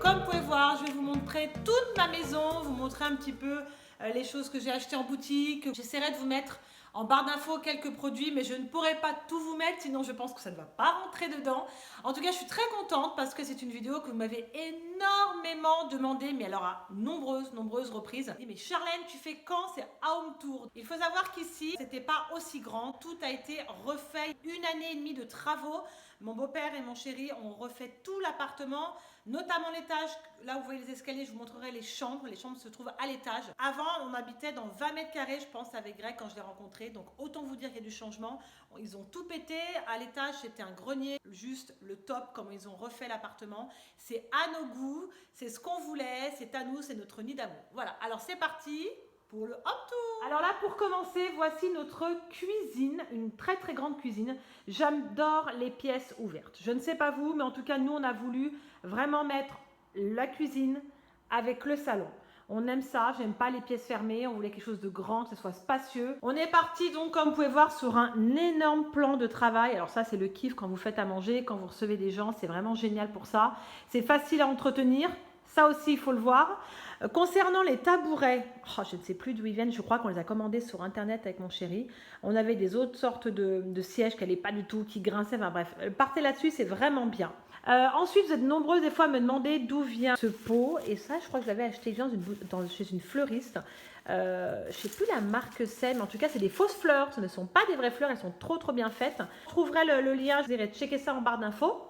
Comme vous pouvez voir, je vais vous montrer toute ma maison, vous montrer un petit peu les choses que j'ai achetées en boutique. J'essaierai de vous mettre en barre d'infos quelques produits, mais je ne pourrai pas tout vous mettre, sinon je pense que ça ne va pas rentrer dedans. En tout cas, je suis très contente parce que c'est une vidéo que vous m'avez énormément demandé, mais alors à nombreuses reprises. Mais Charlène, tu fais quand c'est Home Tour? Il faut savoir qu'ici, c'était pas aussi grand. Tout a été refait, 1 année et demie de travaux. Mon beau-père et mon chéri ont refait tout l'appartement, notamment l'étage. Là où vous voyez les escaliers, je vous montrerai les chambres. Les chambres se trouvent à l'étage. Avant, on habitait dans 20 mètres carrés, je pense, avec Greg quand je l'ai rencontré. Donc autant vous dire qu'il y a du changement. Ils ont tout pété. À l'étage, c'était un grenier, juste le top, comme ils ont refait l'appartement. C'est à nos goûts, c'est ce qu'on voulait, c'est à nous, c'est notre nid d'amour. Voilà, alors c'est parti pour le home tour. Alors là, pour commencer, voici notre cuisine, une très grande cuisine. J'adore les pièces ouvertes. Je ne sais pas vous, mais en tout cas, nous, on a voulu vraiment mettre la cuisine avec le salon. On aime ça, j'aime pas les pièces fermées, on voulait quelque chose de grand, que ce soit spacieux. On est parti donc, comme vous pouvez voir, sur un énorme plan de travail. Alors ça, c'est le kiff quand vous faites à manger, quand vous recevez des gens, c'est vraiment génial pour ça. C'est facile à entretenir, ça aussi, il faut le voir. Concernant les tabourets, je ne sais plus d'où ils viennent, je crois qu'on les a commandés sur internet avec mon chéri. On avait des autres sortes de sièges qui n'allaient pas du tout, qui grinçaient, enfin bref. Partez là-dessus, c'est vraiment bien. Ensuite, vous êtes nombreux des fois à me demander d'où vient ce pot. Et ça, je crois que je l'avais acheté chez une fleuriste. Je ne sais plus la marque c'est, mais en tout cas, c'est des fausses fleurs. Ce ne sont pas des vraies fleurs, elles sont trop bien faites. Je trouverai le lien, je dirais checker ça en barre d'infos.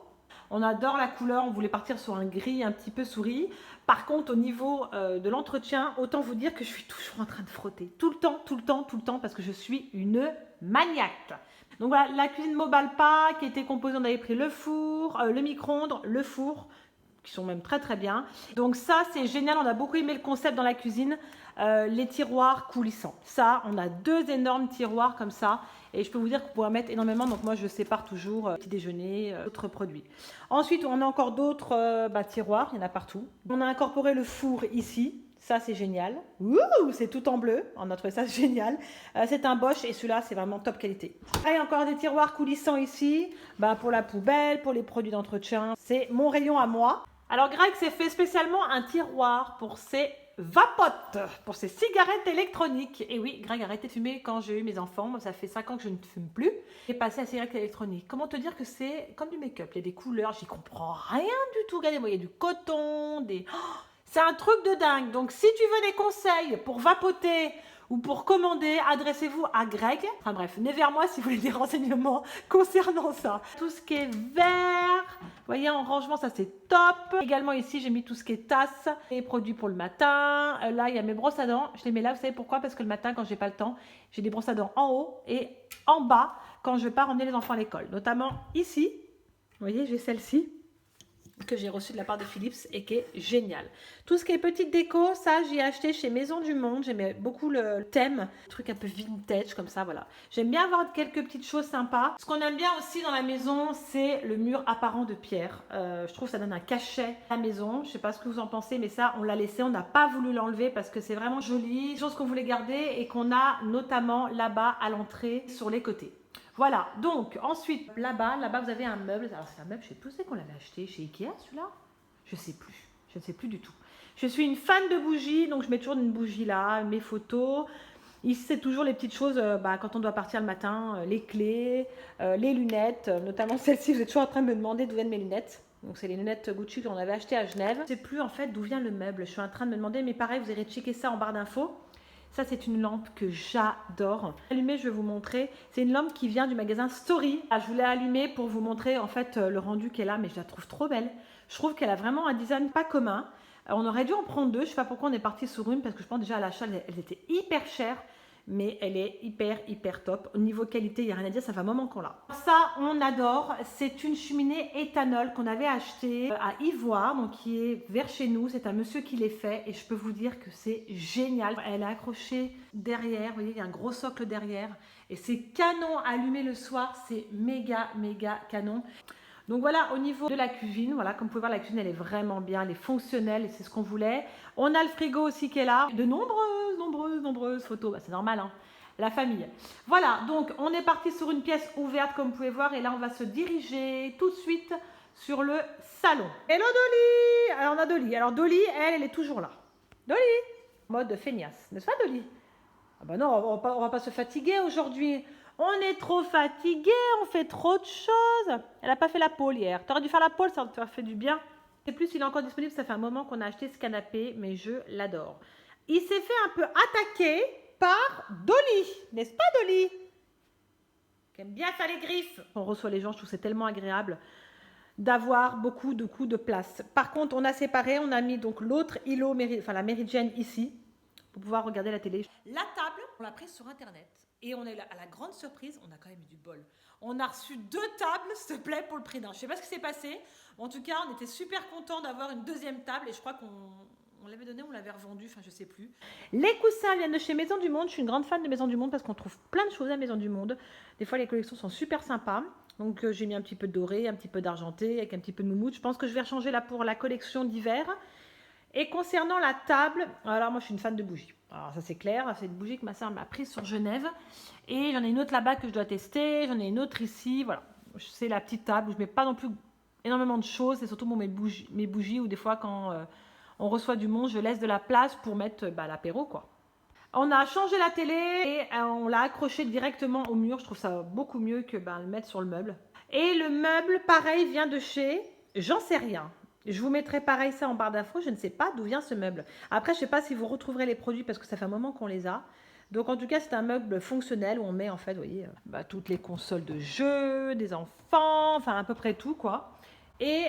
On adore la couleur, on voulait partir sur un gris un petit peu souris. Par contre, au niveau de l'entretien, autant vous dire que je suis toujours en train de frotter. Tout le temps, parce que je suis une maniaque. Donc voilà, la cuisine Mobalpa qui était composée, on avait pris le four, le micro-ondes, le four, qui sont même très bien. Donc ça, c'est génial, on a beaucoup aimé le concept dans la cuisine. Les tiroirs coulissants. Ça, on a 2 énormes tiroirs comme ça. Et je peux vous dire qu'on pourra mettre énormément. Donc moi, je sépare toujours petit déjeuner, d'autres produits. Ensuite, on a encore d'autres tiroirs. Il y en a partout. On a incorporé le four ici. Ça, c'est génial. Ouh, c'est tout en bleu. On a trouvé ça génial. C'est un Bosch et celui-là, c'est vraiment top qualité. Ah, il y a encore des tiroirs coulissants ici. Pour la poubelle, pour les produits d'entretien. C'est mon rayon à moi. Alors, Greg s'est fait spécialement un tiroir pour ses vapotes, pour ses cigarettes électroniques. Et oui, Greg a arrêté de fumer quand j'ai eu mes enfants. Moi, ça fait 5 ans que je ne fume plus. J'ai passé à la cigarette électronique. Comment te dire que c'est comme du make-up. Il y a des couleurs, j'y comprends rien du tout. Regardez-moi, il y a du coton, des... Oh, c'est un truc de dingue. Donc, si tu veux des conseils pour vapoter ou pour commander, adressez-vous à Greg. Enfin bref, venez vers moi si vous voulez des renseignements concernant ça. Tout ce qui est vert, vous voyez, en rangement, ça c'est top. Également ici, j'ai mis tout ce qui est tasse, les produits pour le matin. Là, il y a mes brosses à dents. Je les mets là, vous savez pourquoi? Parce que le matin, quand j'ai pas le temps, j'ai des brosses à dents en haut et en bas quand je pars emmener les enfants à l'école. Notamment ici, vous voyez, j'ai celle-ci que j'ai reçu de la part de Philips et qui est génial. Tout ce qui est petite déco, ça j'ai acheté chez Maison du Monde. J'aimais beaucoup le thème, truc un peu vintage comme ça, voilà. J'aime bien avoir quelques petites choses sympas. Ce qu'on aime bien aussi dans la maison, c'est le mur apparent de pierre. Je trouve que ça donne un cachet à la maison. Je sais pas ce que vous en pensez, mais ça on l'a laissé, on n'a pas voulu l'enlever parce que c'est vraiment joli. Chose qu'on voulait garder et qu'on a notamment là-bas à l'entrée sur les côtés. Voilà, donc ensuite, là-bas, vous avez un meuble. Alors c'est un meuble, je sais plus où c'est qu'on l'avait acheté, chez Ikea celui-là? Je ne sais plus du tout. Je suis une fan de bougies, donc je mets toujours une bougie là, mes photos. Ici, c'est toujours les petites choses, quand on doit partir le matin, les clés, les lunettes, notamment celle-ci, vous êtes toujours en train de me demander d'où viennent mes lunettes. Donc c'est les lunettes Gucci qu'on avait achetées à Genève. Je ne sais plus en fait d'où vient le meuble, je suis en train de me demander, mais pareil, vous irez checker ça en barre d'infos. Ça, c'est une lampe que j'adore. Allumée, je vais vous montrer. C'est une lampe qui vient du magasin Story. Je voulais allumer pour vous montrer en fait le rendu qu'elle a, mais je la trouve trop belle. Je trouve qu'elle a vraiment un design pas commun. On aurait dû en prendre 2. Je ne sais pas pourquoi on est parti sur une, parce que je pense déjà à l'achat, elles étaient hyper chères. Mais elle est hyper top. Au niveau qualité, il n'y a rien à dire, ça fait un moment qu'on l'a. Ça, on adore. C'est une cheminée éthanol qu'on avait achetée à Ivoire, donc qui est vers chez nous. C'est un monsieur qui l'a fait et je peux vous dire que c'est génial. Elle est accrochée derrière, vous voyez, il y a un gros socle derrière. Et c'est canon allumé le soir, c'est méga canon. Donc voilà, au niveau de la cuisine, voilà, comme vous pouvez voir, la cuisine, elle est vraiment bien, elle est fonctionnelle et c'est ce qu'on voulait. On a le frigo aussi qui est là. De nombreuses photos, c'est normal, hein, la famille. Voilà, donc on est parti sur une pièce ouverte, comme vous pouvez voir, et là, on va se diriger tout de suite sur le salon. Hello Dolly! on a Dolly. Alors Dolly, elle est toujours là. Dolly, mode feignasse, n'est-ce pas Dolly? Ah bah non, on va pas se fatiguer aujourd'hui. On est trop fatigué, on fait trop de choses. Elle n'a pas fait la pôle hier. Tu aurais dû faire la pôle, ça te fait du bien. Et plus, il est encore disponible, ça fait un moment qu'on a acheté ce canapé, mais je l'adore. Il s'est fait un peu attaquer par Dolly, n'est-ce pas Dolly? Qui aime bien faire les griffes. On reçoit les gens, je trouve c'est tellement agréable d'avoir beaucoup de coups de place. Par contre, on a séparé, on a mis donc l'autre îlot, enfin la méridienne ici, pour pouvoir regarder la télé. La table, on l'a prise sur internet et on est à la grande surprise, on a quand même eu du bol. On a reçu 2 tables, s'il te plaît, pour le prix d'un. Je sais pas ce qui s'est passé. En tout cas, on était super contents d'avoir une 2e table et je crois qu'on l'avait donné, on l'avait revendu, enfin je sais plus. Les coussins viennent de chez Maison du Monde. Je suis une grande fan de Maison du Monde parce qu'on trouve plein de choses à Maison du Monde. Des fois, les collections sont super sympas. Donc j'ai mis un petit peu de doré, un petit peu d'argenté, avec un petit peu de moumoute. Je pense que je vais rechanger là pour la collection d'hiver. Et concernant la table, alors moi je suis une fan de bougies. Alors ça c'est clair, c'est une bougie que ma soeur m'a prise sur Genève. Et j'en ai une autre là-bas que je dois tester, j'en ai une autre ici, voilà. C'est la petite table où je ne mets pas non plus énormément de choses. C'est surtout pour mes bougies où des fois quand on reçoit du monde, je laisse de la place pour mettre l'apéro quoi. On a changé la télé et on l'a accroché directement au mur. Je trouve ça beaucoup mieux que le mettre sur le meuble. Et le meuble, pareil, vient de chez... J'en sais rien. Je vous mettrai pareil ça en barre d'infos. Je ne sais pas d'où vient ce meuble. Après, je ne sais pas si vous retrouverez les produits parce que ça fait un moment qu'on les a. Donc, en tout cas, c'est un meuble fonctionnel où on met, en fait, vous voyez, toutes les consoles de jeux, des enfants, enfin, à peu près tout, quoi. Et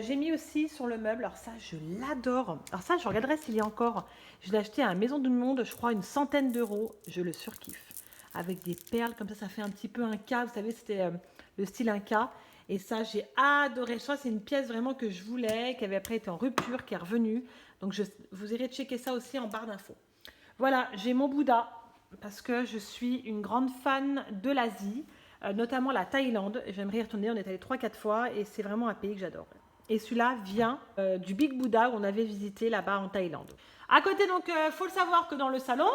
j'ai mis aussi sur le meuble, alors ça je l'adore, alors ça je regarderai s'il y a encore, je l'ai acheté à la Maison du Monde, je crois 100 €, je le surkiffe, avec des perles comme ça fait un petit peu Inca, vous savez c'était le style Inca, et ça j'ai adoré, je crois que c'est une pièce vraiment que je voulais, qui avait après été en rupture, qui est revenue, donc vous irez checker ça aussi en barre d'infos. Voilà, j'ai mon Bouddha, parce que je suis une grande fan de l'Asie, notamment la Thaïlande. J'aimerais y retourner, on est allé 3-4 fois et c'est vraiment un pays que j'adore. Et celui-là vient du Big Buddha où on avait visité là-bas en Thaïlande. À côté, donc, faut le savoir que dans le salon,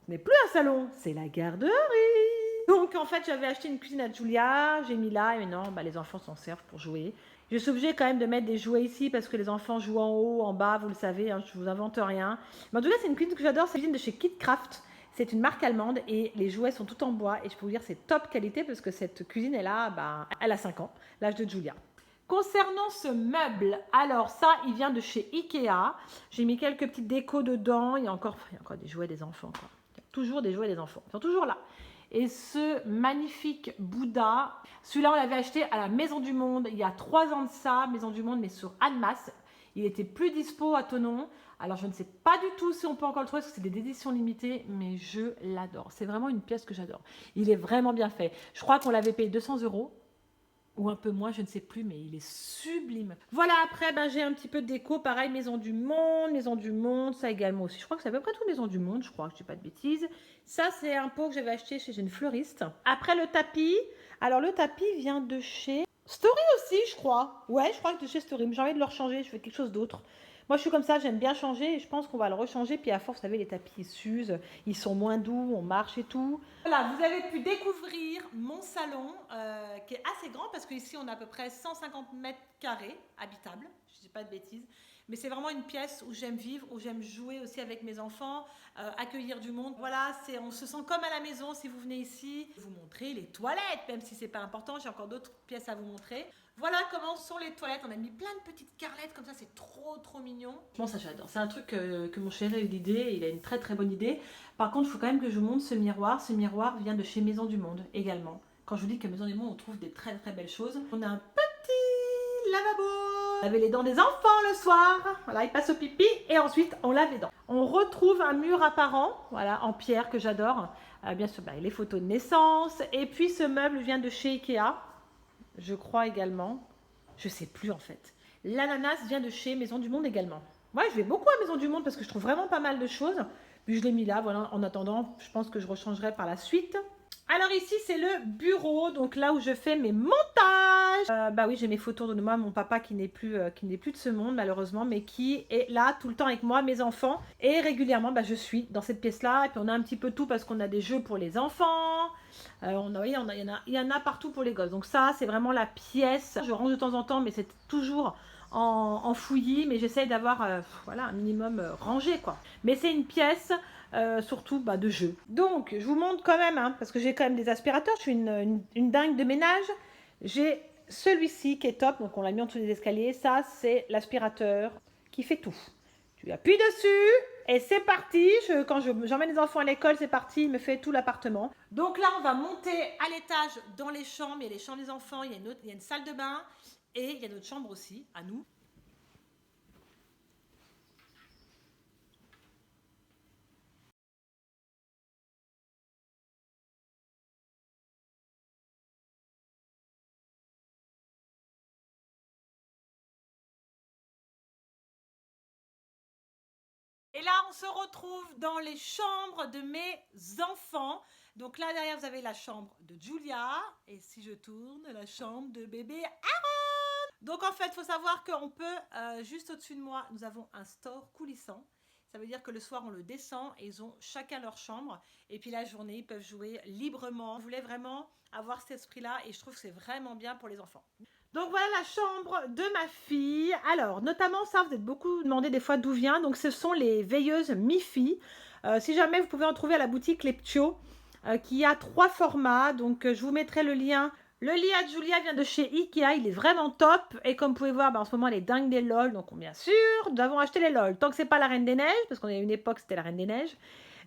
ce n'est plus un salon, c'est la garderie. Donc, en fait, j'avais acheté une cuisine à Julia, j'ai mis là et maintenant, les enfants s'en servent pour jouer. Je suis obligée quand même de mettre des jouets ici parce que les enfants jouent en haut, en bas, vous le savez, hein, je vous invente rien. Mais en tout cas, c'est une cuisine que j'adore, c'est une cuisine de chez KitKraft. C'est une marque allemande et les jouets sont tout en bois et je peux vous dire c'est top qualité parce que cette cuisine elle a 5 ans, l'âge de Julia. Concernant ce meuble, alors ça il vient de chez Ikea. J'ai mis quelques petites décos dedans, il y a encore des jouets des enfants quoi. Il y a toujours des jouets des enfants, ils sont toujours là. Et ce magnifique Bouddha, celui-là on l'avait acheté à la Maison du Monde il y a 3 ans de ça, Maison du Monde mais sur Annemasse. Il était plus dispo à Thonon. Alors, je ne sais pas du tout si on peut encore le trouver parce que c'est des éditions limitées, mais je l'adore. C'est vraiment une pièce que j'adore. Il est vraiment bien fait. Je crois qu'on l'avait payé 200 € ou un peu moins, je ne sais plus, mais il est sublime. Voilà, après, j'ai un petit peu de déco. Pareil, Maison du Monde, ça également aussi. Je crois que c'est à peu près tout Maison du Monde, je crois, je ne dis pas de bêtises. Ça, c'est un pot que j'avais acheté chez une fleuriste. Après, le tapis. Alors, le tapis vient de chez Story aussi, je crois. Ouais, je crois que de chez Story. Mais j'ai envie de le rechanger, je fais quelque chose d'autre. Moi, je suis comme ça, j'aime bien changer et je pense qu'on va le rechanger. Puis à force, vous savez, les tapis, ils s'usent, ils sont moins doux, on marche et tout. Voilà, vous avez pu découvrir mon salon qui est assez grand parce qu'ici, on a à peu près 150 mètres carrés habitables. Je ne dis pas de bêtises. Mais c'est vraiment une pièce où j'aime vivre, où j'aime jouer aussi avec mes enfants, accueillir du monde. Voilà, on se sent comme à la maison si vous venez ici. Vous montrer les toilettes, même si c'est pas important, j'ai encore d'autres pièces à vous montrer. Voilà comment sont les toilettes. On a mis plein de petites carlettes comme ça, c'est trop mignon. Bon, ça j'adore. C'est un truc que mon chéri a eu l'idée, il a une très bonne idée. Par contre, il faut quand même que je vous montre ce miroir. Ce miroir vient de chez Maison du Monde également. Quand je vous dis que Maison du Monde, on trouve des très belles choses. On a un petit lavabo. Laver les dents des enfants le soir. Voilà, ils passent au pipi et ensuite on lave les dents. On retrouve un mur apparent, voilà, en pierre que j'adore. Bien sûr, les photos de naissance. Et puis ce meuble vient de chez Ikea. Je crois également, je sais plus en fait. L'ananas vient de chez Maison du Monde également. Ouais, je vais beaucoup à Maison du Monde parce que je trouve vraiment pas mal de choses. Puis je l'ai mis là, voilà, en attendant, je pense que je rechangerai par la suite. Alors ici, c'est le bureau, donc là où je fais mes montages. Oui, j'ai mes photos de moi, mon papa qui n'est plus de ce monde malheureusement, mais qui est là tout le temps avec moi, mes enfants. Et régulièrement, je suis dans cette pièce-là. Et puis on a un petit peu tout parce qu'on a des jeux pour les enfants. Il y en a partout pour les gosses. Donc ça, c'est vraiment la pièce. Je range de temps en temps, mais c'est toujours en fouillis, mais j'essaye d'avoir voilà, un minimum rangé, quoi. Mais c'est une pièce surtout de jeu. Donc, je vous montre quand même, hein, parce que j'ai quand même des aspirateurs, je suis une dingue de ménage. J'ai celui-ci qui est top, donc on l'a mis en dessous des escaliers. Ça, c'est l'aspirateur qui fait tout. Tu appuies dessus et c'est parti. Quand j'emmène les enfants à l'école, c'est parti, il me fait tout l'appartement. Donc là, on va monter à l'étage dans les chambres. Il y a les chambres des enfants, il y a une salle de bain et il y a notre chambre aussi, à nous. Et là, on se retrouve dans les chambres de mes enfants. Donc là, derrière, vous avez la chambre de Julia. Et si je tourne, la chambre de bébé Aaron. Donc en fait, il faut savoir qu'on peut, juste au-dessus de moi, nous avons un store coulissant. Ça veut dire que le soir, on le descend et ils ont chacun leur chambre. Et puis la journée, ils peuvent jouer librement. Je voulais vraiment avoir cet esprit-là et je trouve que c'est vraiment bien pour les enfants. Donc voilà la chambre de ma fille. Alors, notamment ça, vous êtes beaucoup demandé des fois d'où vient. Donc ce sont les veilleuses Mifi. Si jamais vous pouvez en trouver à la boutique Leptio, qui a 3 formats. Donc je vous mettrai le lien. Le lit à Julia vient de chez Ikea, il est vraiment top. Et comme vous pouvez voir, en ce moment, elle est dingue des LOL. Donc bien sûr, nous avons acheté les LOL. Tant que c'est pas la Reine des Neiges, parce qu'on a une époque, c'était la Reine des Neiges.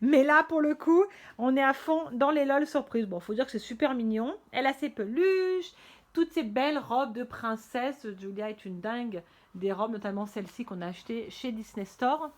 Mais là, pour le coup, on est à fond dans les LOL surprises. Bon, faut dire que c'est super mignon. Elle a ses peluches, toutes ces belles robes de princesse. Julia est une dingue des robes, notamment celle-ci qu'on a achetée chez Disney Store.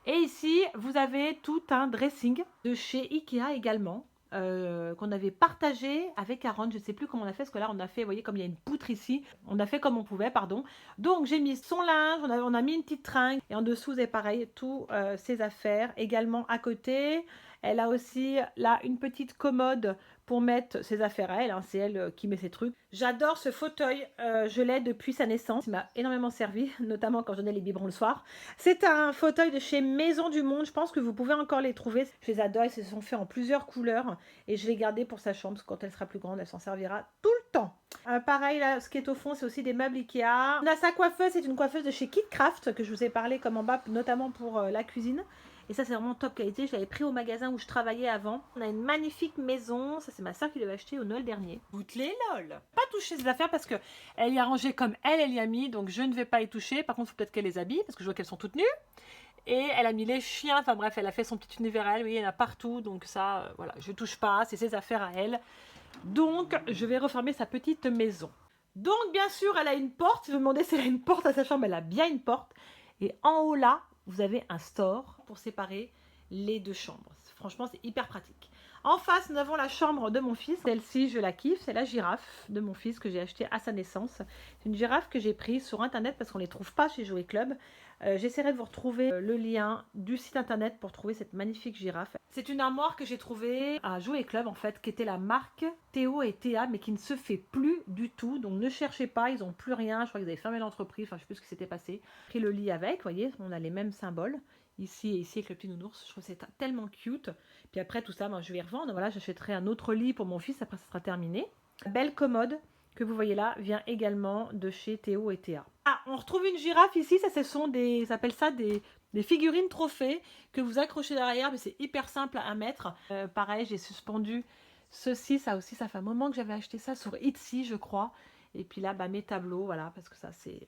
Et ici, vous avez tout un dressing de chez Ikea également. Qu'on avait partagé avec Aaron, je ne sais plus comment on a fait, parce que là on a fait, vous voyez comme il y a une poutre ici, on a fait comme on pouvait, pardon. Donc j'ai mis son linge, on a mis une petite tringle, et en dessous c'est pareil, tous ses affaires. Également à côté, elle a aussi là une petite commode pour mettre ses affaires à elle, hein, c'est elle qui met ses trucs. J'adore ce fauteuil, je l'ai depuis sa naissance, il m'a énormément servi, notamment quand je donnais les biberons le soir. C'est un fauteuil de chez Maison du Monde, je pense que vous pouvez encore les trouver. Je les adore, ils se sont faits en plusieurs couleurs et je l'ai gardé pour sa chambre, parce que quand elle sera plus grande, elle s'en servira tout le temps. Pareil, là, ce qui est au fond, c'est aussi des meubles Ikea. On a sa coiffeuse, c'est une coiffeuse de chez KitCraft, que je vous ai parlé comme en bas, notamment pour la cuisine. Et ça, c'est vraiment top qualité. Je l'avais pris au magasin où je travaillais avant. On a une magnifique maison. Ça, c'est ma soeur qui l'avait acheté au Noël dernier. Goûte les lol. Pas toucher ses affaires parce que elle y a rangé comme elle y a mis. Donc, je ne vais pas y toucher. Par contre, il faut peut-être qu'elle les habille parce que je vois qu'elles sont toutes nues. Et elle a mis les chiens. Enfin bref, elle a fait son petit univers à elle. Oui, il y en a partout. Donc ça, voilà, je touche pas. C'est ses affaires à elle. Donc, je vais refermer sa petite maison. Donc, bien sûr, elle a une porte. Si vous me demandez si elle a une porte à sa chambre, elle a bien une porte. Et en haut là, vous avez un store pour séparer les deux chambres. Franchement, c'est hyper pratique. En face, nous avons la chambre de mon fils. Celle-ci, je la kiffe. C'est la girafe de mon fils que j'ai achetée à sa naissance. C'est une girafe que j'ai prise sur Internet parce qu'on ne les trouve pas chez Jouet Club. J'essaierai de vous retrouver le lien du site Internet pour trouver cette magnifique girafe. C'est une armoire que j'ai trouvée à Jouet Club, en fait, qui était la marque Théo et Théa, mais qui ne se fait plus du tout. Donc ne cherchez pas, ils n'ont plus rien. Je crois qu'ils avaient fermé l'entreprise. Enfin, je ne sais plus ce qui s'était passé. J'ai pris le lit avec, vous voyez, on a les mêmes symboles. Ici et ici avec le petit nounours, je trouve que c'est tellement cute. Puis après tout ça, je vais revendre. Voilà, j'achèterai un autre lit pour mon fils, après ça sera terminé. La belle commode que vous voyez là vient également de chez Théo et Théa. Ah, on retrouve une girafe ici, ça ce sont des, ça s'appelle ça des figurines trophées que vous accrochez derrière, mais c'est hyper simple à mettre. Pareil, j'ai suspendu ceci, ça aussi, ça fait un moment que j'avais acheté ça sur Etsy, je crois. Et puis là, mes tableaux, voilà, parce que ça c'est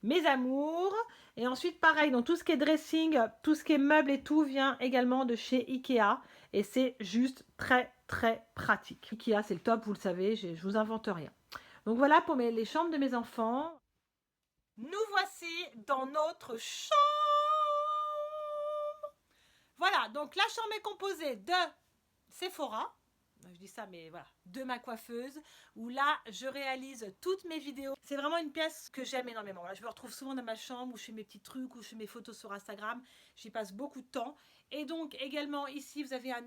mes amours. Et ensuite pareil, donc tout ce qui est dressing, tout ce qui est meubles et tout vient également de chez Ikea et c'est juste très très pratique. Ikea c'est le top, vous le savez, je vous invente rien. Donc voilà pour les chambres de mes enfants. Nous voici dans notre chambre. Voilà, donc la chambre est composée de Sephora, je dis ça, mais voilà, de ma coiffeuse, où là, je réalise toutes mes vidéos. C'est vraiment une pièce que j'aime énormément. Voilà, je me retrouve souvent dans ma chambre, où je fais mes petits trucs, où je fais mes photos sur Instagram. J'y passe beaucoup de temps. Et donc, également, ici, vous avez un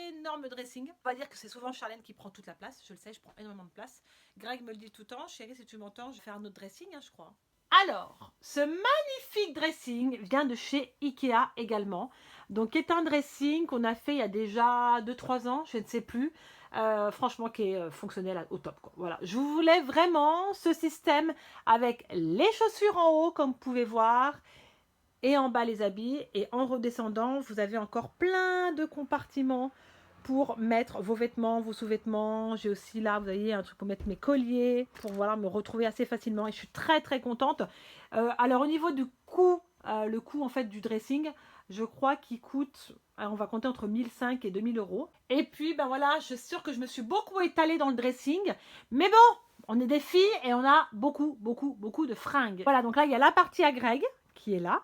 énorme dressing. On va dire que c'est souvent Charlène qui prend toute la place. Je le sais, je prends énormément de place. Greg me le dit tout le temps. Chérie, si tu m'entends, je vais faire un autre dressing, hein, je crois. Alors, ce magnifique dressing vient de chez Ikea également. Donc, est un dressing qu'on a fait il y a déjà 2-3 ans, je ne sais plus. franchement qui est fonctionnel au top, quoi. Voilà, je voulais vraiment ce système avec les chaussures en haut, comme vous pouvez voir, et en bas les habits, et en redescendant, vous avez encore plein de compartiments pour mettre vos vêtements, vos sous-vêtements. J'ai aussi là, vous voyez, un truc pour mettre mes colliers, pour voilà, me retrouver assez facilement. Et je suis très très contente. Alors au niveau du coût, le coût en fait du dressing, je crois qu'il coûte, on va compter entre 1005 et 2000 euros. Et puis ben voilà, je suis sûre que je me suis beaucoup étalée dans le dressing. Mais bon, on est des filles et on a beaucoup de fringues. Voilà, donc là il y a la partie à Greg qui est là.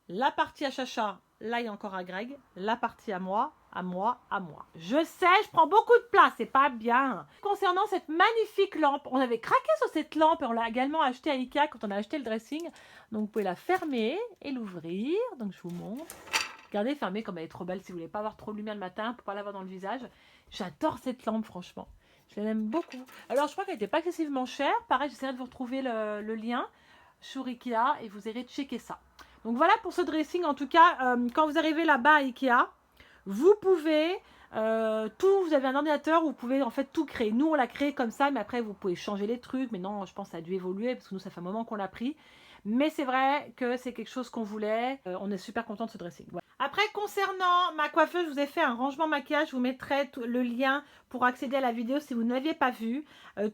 La partie à Chacha, là il y a encore à Greg. La partie à moi, à moi, à moi. Je sais, je prends beaucoup de place, c'est pas bien. Concernant cette magnifique lampe, on avait craqué sur cette lampe et on l'a également achetée à Ikea quand on a acheté le dressing. Donc vous pouvez la fermer et l'ouvrir. Donc je vous montre. Regardez, fermée comme elle est trop belle si vous voulez pas avoir trop de lumière le matin pour pas l'avoir dans le visage. J'adore cette lampe franchement. Je l'aime beaucoup. Alors je crois qu'elle n'était pas excessivement chère. Pareil, j'essaierai de vous retrouver le lien sur Ikea et vous irez checker ça. Donc voilà pour ce dressing. En tout cas, quand vous arrivez là-bas à Ikea, vous pouvez vous avez un ordinateur où vous pouvez en fait tout créer. Nous on l'a créé comme ça, mais après vous pouvez changer les trucs. Mais non, je pense que ça a dû évoluer parce que nous ça fait un moment qu'on l'a pris. Mais c'est vrai que c'est quelque chose qu'on voulait. On est super content de ce dressing. Voilà. Après, concernant ma coiffeuse, je vous ai fait un rangement maquillage. Je vous mettrai le lien pour accéder à la vidéo si vous ne l'aviez pas vu.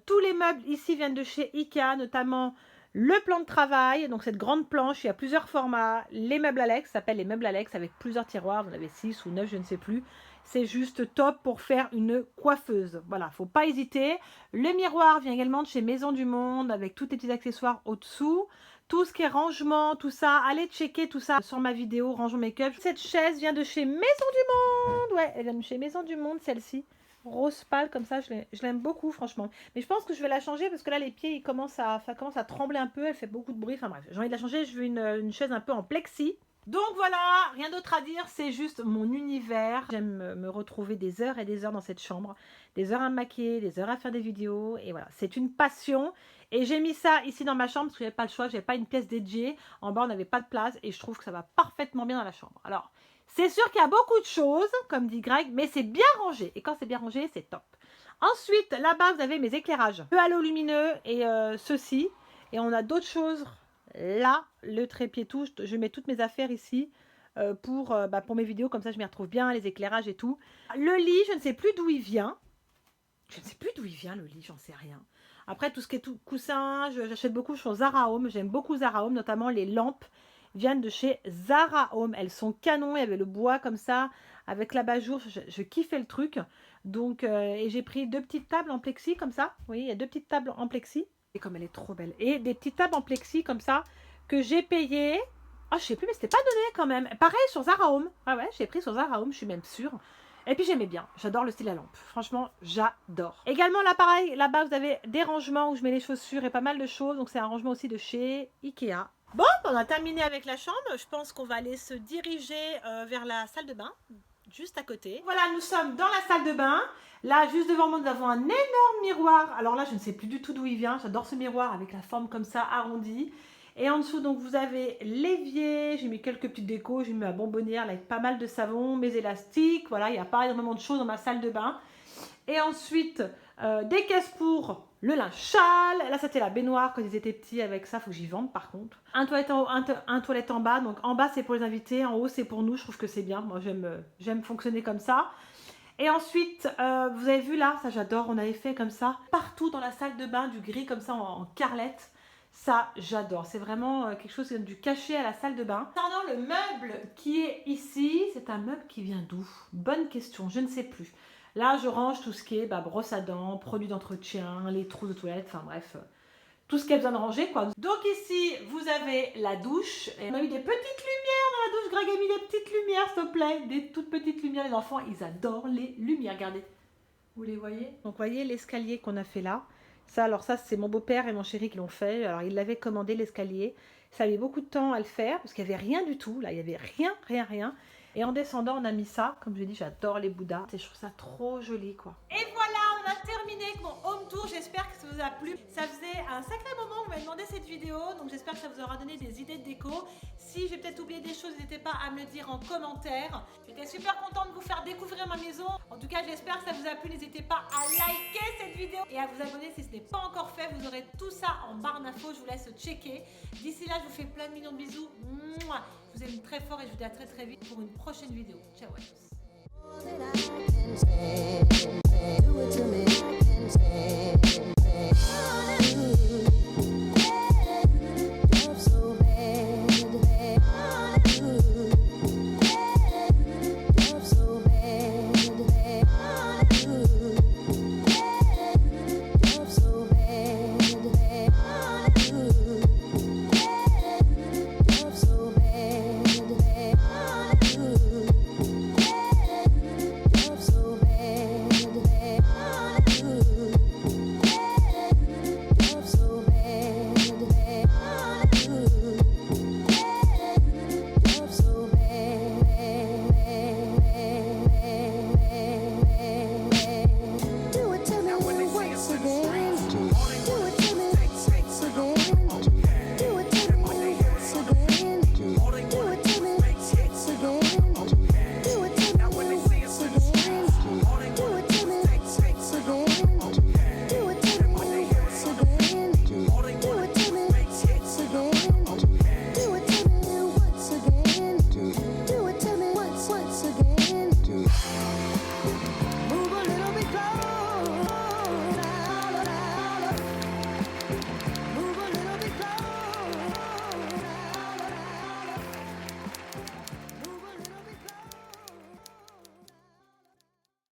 Tous les meubles ici viennent de chez Ikea, notamment le plan de travail, donc cette grande planche, il y a plusieurs formats. Les meubles Alex, ça s'appelle les meubles Alex avec plusieurs tiroirs, vous en avez 6 ou 9, je ne sais plus. C'est juste top pour faire une coiffeuse. Voilà, faut pas hésiter. Le miroir vient également de chez Maison du Monde avec tous les petits accessoires au-dessous. Tout ce qui est rangement, tout ça, allez checker tout ça sur ma vidéo Range Make-up. Cette chaise vient de chez Maison du Monde. Ouais, elle vient de chez Maison du Monde, celle-ci. Rose pâle comme ça, je l'aime beaucoup franchement. Mais je pense que je vais la changer parce que là les pieds ça commence à trembler un peu, elle fait beaucoup de bruit. Enfin bref, j'ai envie de la changer, je veux une chaise un peu en plexi. Donc voilà, rien d'autre à dire, c'est juste mon univers. J'aime me retrouver des heures et des heures dans cette chambre, des heures à me maquiller, des heures à faire des vidéos, et voilà, c'est une passion. Et j'ai mis ça ici dans ma chambre parce que j'avais pas le choix, j'avais pas une pièce dédiée. En bas on n'avait pas de place et je trouve que ça va parfaitement bien dans la chambre. Alors, c'est sûr qu'il y a beaucoup de choses, comme dit Greg, mais c'est bien rangé. Et quand c'est bien rangé, c'est top. Ensuite, là-bas, vous avez mes éclairages. Le halo lumineux et ceci. Et on a d'autres choses. Là, le trépied touche. Je mets toutes mes affaires ici pour mes vidéos. Comme ça, je m'y retrouve bien, les éclairages et tout. Le lit, je ne sais plus d'où il vient. Je ne sais plus d'où il vient, le lit, j'en sais rien. Après, tout ce qui est tout coussin, j'achète beaucoup sur Zara Home. J'aime beaucoup Zara Home, notamment les lampes viennent de chez Zara Home. Elles sont canon, il y avait le bois comme ça, avec l'abat-jour, je kiffais le truc. Donc, et j'ai pris 2 petites tables en plexi comme ça. Vous voyez, il y a 2 petites tables en plexi. Et comme elle est trop belle. Et des petites tables en plexi comme ça, que j'ai payé. Ah, je sais plus, mais c'était pas donné quand même. Pareil sur Zara Home. Ah ouais, j'ai pris sur Zara Home, je suis même sûre. Et puis j'aimais bien, j'adore le style à lampe. Franchement, j'adore. Également là pareil, là-bas vous avez des rangements où je mets les chaussures et pas mal de choses. Donc c'est un rangement aussi de chez Ikea. Bon, on a terminé avec la chambre. Je pense qu'on va aller se diriger vers la salle de bain, juste à côté. Voilà, nous sommes dans la salle de bain. Là, juste devant moi, nous avons un énorme miroir. Alors là, je ne sais plus du tout d'où il vient. J'adore ce miroir avec la forme comme ça, arrondie. Et en dessous, donc, vous avez l'évier. J'ai mis quelques petites décos. J'ai mis ma bonbonnière là, avec pas mal de savon, mes élastiques. Voilà, il n'y a pas énormément de choses dans ma salle de bain. Et ensuite, des caisses pour le linge sale. Là, c'était la baignoire quand ils étaient petits. Avec ça, il faut que j'y vende par contre. Un toilette en haut, un toilette en bas. Donc, en bas, c'est pour les invités. En haut, c'est pour nous. Je trouve que c'est bien. Moi, j'aime fonctionner comme ça. Et ensuite, vous avez vu là, ça j'adore. On avait fait comme ça. Partout dans la salle de bain, du gris comme ça en carrelette. Ça, j'adore. C'est vraiment quelque chose qui donne du cachet à la salle de bain. Concernant le meuble qui est ici, c'est un meuble qui vient d'où? Bonne question, je ne sais plus. Là, je range tout ce qui est brosse à dents, produits d'entretien, les trousses de toilette, enfin bref, tout ce qu'il y a besoin de ranger, quoi. Donc ici, vous avez la douche. Et on a eu des petites lumières dans la douche. Greg a mis des petites lumières, s'il te plaît. Des toutes petites lumières. Les enfants, ils adorent les lumières. Regardez. Vous les voyez? Donc, vous voyez l'escalier qu'on a fait là. Ça, alors ça, c'est mon beau-père et mon chéri qui l'ont fait. Alors, ils l'avaient commandé, l'escalier. Ça a mis beaucoup de temps à le faire parce qu'il n'y avait rien du tout. Là, il n'y avait rien. Et en descendant, on a mis ça. Comme je dis, j'adore les bouddhas. Et je trouve ça trop joli, quoi. Et voilà, on a terminé terminé avec mon home tour, j'espère que ça vous a plu. Ça faisait un sacré moment que vous m'avez demandé cette vidéo, donc j'espère que ça vous aura donné des idées de déco. Si j'ai peut-être oublié des choses, n'hésitez pas à me le dire en commentaire. J'étais super contente de vous faire découvrir ma maison. En tout cas, j'espère que ça vous a plu. N'hésitez pas à liker cette vidéo et à vous abonner si ce n'est pas encore fait. Vous aurez tout ça en barre d'infos, je vous laisse checker. D'ici là, je vous fais plein de millions de bisous. Mouah. Je vous aime très fort et je vous dis à très très vite pour une prochaine vidéo. Ciao à tous.